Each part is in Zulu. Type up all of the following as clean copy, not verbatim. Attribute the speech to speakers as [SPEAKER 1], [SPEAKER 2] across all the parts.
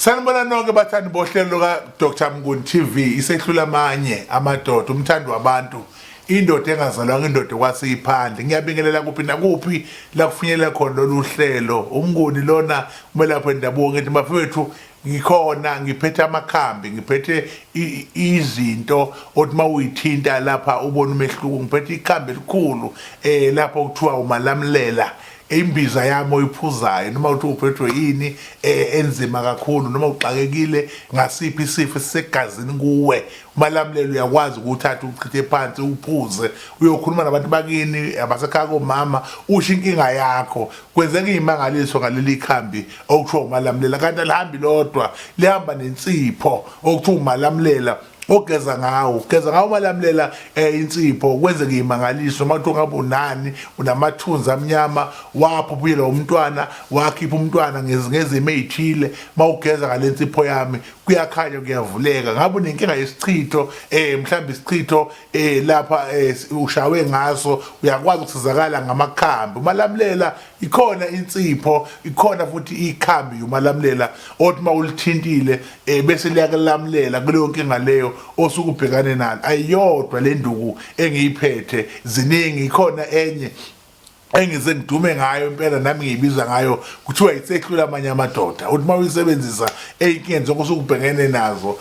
[SPEAKER 1] Sanibona nonke bathandi bohlelo ka Dr Mnguni TV isehlula amanye amadoda umthando wabantu indoda engazalwanga indoda kwasiphandle ngiyabingelela kuphi nakuphi la kufinyelela khona lolu hlelo umnguni lona umelaphi endabuko ngithi bafethu ngikhona ngiphethe amakhambi ngiphethe izinto othi mawuyithinta lapha ubona umehluko ngiphethe ikhambi elikhulu lapho kuthiwa umalamlela imbiza yami oyiphuzayo noma uthi uphethwe yini enzima kakhulu noma uxakekile ngasiphi isifo sisegazini kuwe umalamlelo uyakwazi ukuthatha uchithe phansi uphuze uyokhuluma nabantu bakini abasekhaya komama usho inkinga yakho kwenzeka izimangaliso ngaleli khambi okuthiwa umalamlela kanti alihambi lodwa lihamba nensipho okuthiwa umalamlela ogeza ngawo umalamlela insipho kwenzeka izimangaliso makuthiwa ngabe unani unamathunzi amnyama waphuphulela umntwana wakhipha umntwana ngezimo ezithile mawugeza ngalensipho yami kuyakhanya kuyavuleka ngabe unenkinga yesichitho mhlawumbe isichitho lapha ushawe ngaso uyakwazi ukusizakala ngamakhambi umalamlela ikhona insipho ikhona futhi ikhambi umalamlela othi mawulithintile bese liyakulamlela kuleyo nkinga leyo osuku ubhekane nalo ayiyodwa le nduku engiyiphethe ziningi ikhona enye engize ngidume ngayo impela nami ngiyibiza ngayo kuthiwa isehlula amanye amadoda uthi mawuyisebenzisa eyinkinga zokubhekene nazo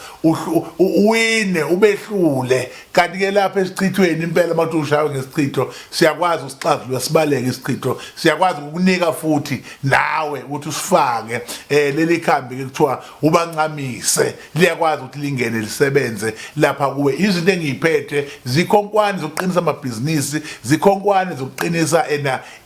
[SPEAKER 1] uwine ubehlule kanti ke lapha esichithweni impela mathi ushawe ngesichitho siyakwazi usixazulula sibaleke isichitho siyakwazi ukukunika futhi nawe ukuthi usifake leli khambi ke kuthiwa ubancamise liyakwazi ukuthi lingene lisebenze lapha kuwe izinto engiyiphethe zikhonkwane zokuqinisa amabhizinisi zikhonkwane zokuqinisa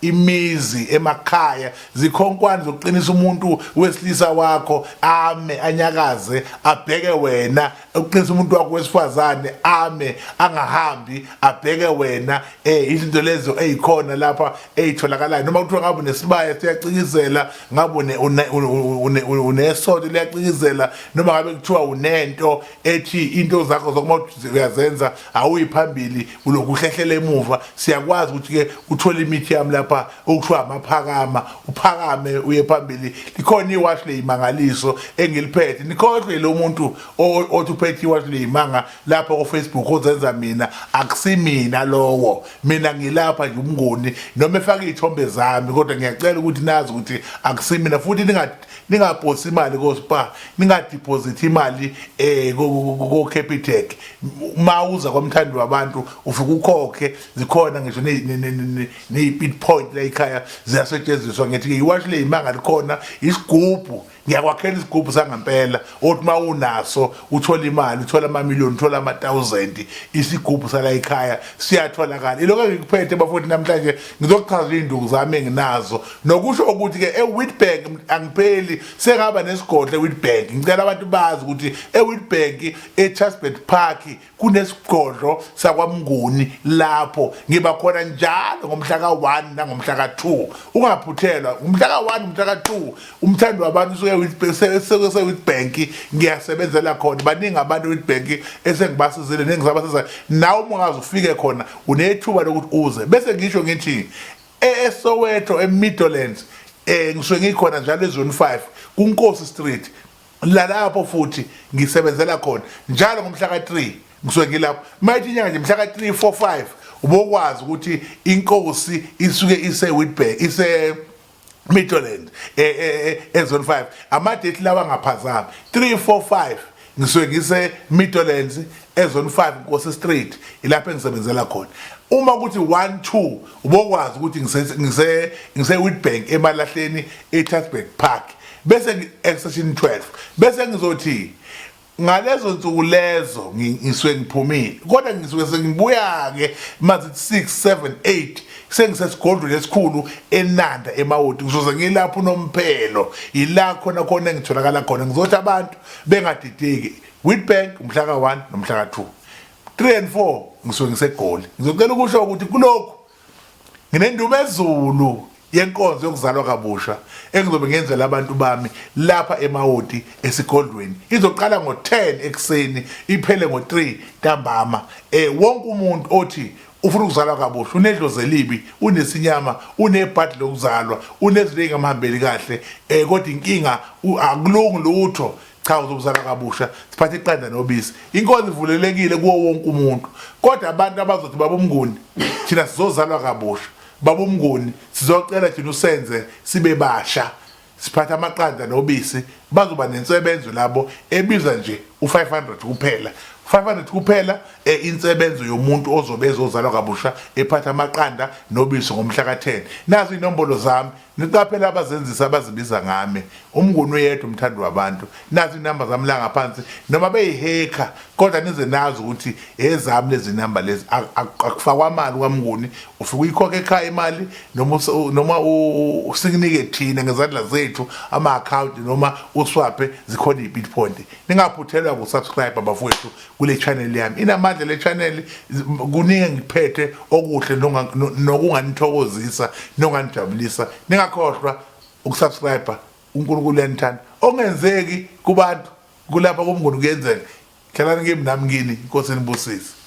[SPEAKER 1] imizi emakhaya zikhonkwane zokuqinisa umuntu wesilisa wakho ame anyakaze abheke wena uqinisa umuntu wakho wesifazane ame angahambi abheke wena izinto lezo ezikhona lapha ezitholakalayo noma kuthiwa ngabe nesibaya siyacikizela ngabe unesonto liyacikizela noma ngabe kuthiwa unento ethi into zakho zokuthi uyazenza awuyiphambili ulokuhlehlela emuva siyakwazi ukuthi ke uthola imithi lapha okuthiwa amaphakama uphakame uye phambili likhona iwash leyimangaliso engiliphethe nikhohlwe lo muntu othi uphethe iwash leyimanga lapha ku Facebook ozenza mina akusimina lowo mina ngilapha nje umnguni noma efaka izithombe zami kodwa ngiyacela ukuthi nazi ukuthi akusimina futhi ningaposi imali ko spa ningadeposit imali ko Capitec mawuza kwamthandi wabantu ufika ukhokhe zikhona ngisho ne point la ekhaya ziyasetshenziswa ngithi iwash le imanga likhona isigubhu ngiyakwakhela isigubhu sangempela othi mawunaso uthola imali uthola amamiliyoni uthola ama1000 isigubhu sala ekhaya siyatholakala iloko ngikuphethe bafowethu namhlanje ngizokuchaza induku zami enginazo nokusho ukuthi ke eWitbank angipheli sengaba nesigodlo eWitbank ngicela abantu bazi ukuthi eWitbank eChartbeat Park kunesigodlo sakwaMnguni lapho ngiba khona njalo ngomhla ka1 nangomhla ka2 ungaphuthelwa umhla ka1 umhla ka2 umthando wabantu eWitbank ngiyasebenzela khona baningi abantu eWitbank esengibasizile nengizabasiza nawe ungaze ufike khona unethuba lokuthi uze bese ngisho ngithi eSoweto eMidlands ngisuke ngikhona njalo ezone 5 kuNkosi Street lapho futhi ngisebenzela khona njalo ngomhla ka3 ngisuke ngilapho mayithi inyanga nje mhla ka3 4 5 ubokwazi ukuthi inkosi isuke iseWitbank Midland ezone 5 amadate lawa ngaphazama 3 4 5 ngisuke ngise Midlands ezone 5 Nkosi Street ilapho engisebenzela khona uma kuthi 1 2 ubokwazi ukuthi ngise Witbank emalahleni eChartbeat Park bese extension 12 bese ngizothi ngalezo nsuku lezo ngisuke ngiphumile kodwa ngisuke sengibuya ke mathi 6 7 8 sengisesigodlo lesikhulu eNanda eMawoti ngizoze ngilapho nomphelo ila khona engitholakala khona ngizothi abantu bengadideki Witbank umhla ka1 nomhla ka2 3 and 4 ngisuke ngisegoli ngizocela ukusho ukuthi kulokho nginendume ezulu yenkonzo yokuzalwa kabusha engizobe ngenzela abantu bami lapha eMawoti esigodlweni izoqala ngo10 ekseni iphele ngo3 ntambama wonke umuntu othi ufuna ukuzalwa kabusha, unedlozi elibi, unesinyama, unebhadi lokuzalwa, unezinto ey'ngamhambeli kahle, kodwa inkinga akulungi lutho, cha uzokuzalwa kabusha, siphathe iqanda nobisi. Inkonzo ivulelekile kuwo wonke umuntu, kodwa abantu abazothi baba uMnguni thina sizozalwa kabusha, baba uMnguni sizocela thina usenze sibe basha, siphatha amaqanda nobisi, bazoba nensebenzo labo ebiza nje u500 kuphela. 500 kuphela insebenzo yomuntu ozobe ezozalwa kabusha ephatha amaqanda nobisi ngomhla ka10. Nazi inombolo zami, niqaphela abazenzisa abazibiza ngami, uMnguni uyedwa umthandi wabantu. Nazi inamba zami la ngaphansi, noma beyihacker kodwa nize nazi ukuthi ezami lezi namba lezi akufakwa imali kwaMnguni, ufika uyikhokha ekhaya imali noma usikunike thina ngezandla zethu ama-account noma uswaphe zikhona i-Bitpoint. Ningaphuthelwa kusubscribe abafowethu kule channel yami, inamandla le channel, kuningi ngiphethe okuhle nokunganithokozisa nonganijabulisa. Ningakhohlwa ukusubscribe, uNkulunkulu uyanithanda. Ongenzeki kubantu kulapha kuMnguni kuyenzeka. Hlalani kimi nami ngini, Inkosi inibusise.